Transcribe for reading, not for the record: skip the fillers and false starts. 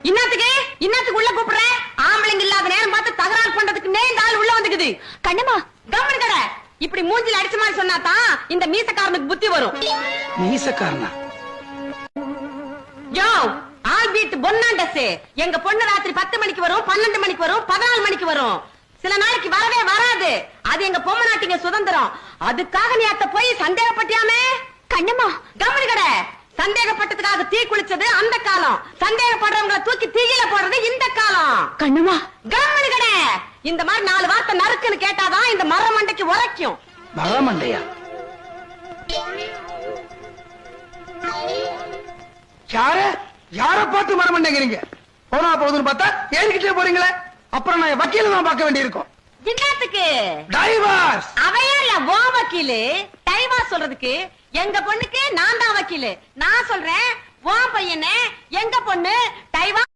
இன்னத்துக்கு இன்னத்துக்கு உள்ள கூப்பிடுற ஆம்பளைங்க இல்லாத நேரம் பார்த்து தகராறு பண்றதுக்கு நேர்ந்த ஆள் உள்ள வந்துக்குது. கண்ணம்மா கவனி கடை இப்படி மூஞ்சில அடிச்ச மாதிரி சொன்னாதான் இந்த மீசக்காரனுக்கு புத்தி வரும். மீசக்காரனா? யோ ஆல் பீட் பொன்னாண்டஸ். எங்க பொண்ணு ராத்திரி 10 மணிக்கு வரும், 12 மணிக்கு வரும், 14 மணிக்கு வரும். சில நாளைக்கு வரவே வராது. அது எங்க பொம்மை நாட்டிங்க சுதந்திரம். அதுக்காக நீ அத்த போய் சந்தேகப்பட்டியாமே? கண்ணம்மா கவனி கடை சந்தேகப்பட்டதுக்காக தீ குளிச்சது அந்த காலம். சந்தேகப்படுறவங்களை தூக்கி தீயில போடுறது இந்த காலம். கண்ணம்மா கவனி கடை இந்த மாதிரி 4 வார்த்தை நறுக்குன்னு கேட்டாதான் இந்த மர மண்டைக்கு உரைக்கும். மரமண்டையா? யார பார்த்து மரமண்டைங்கிறீங்க? போனா போகுதுன்னு பார்த்தா ஏறிக்கிட்டே போறீங்களே. அப்புறம் நான் வக்கீல தான் பார்க்க வேண்டியிருக்கும். என்னத்துக்கு? டைவர்ஸ். அவையல்ல ஓ வக்கீலு. டைவர்ஸ் சொல்றதுக்கு எங்க பொண்ணுக்கு நான் தான் வக்கீலு. நான் சொல்றேன் ஓ பையனே எங்க பொண்ணு டைவர்ஸ்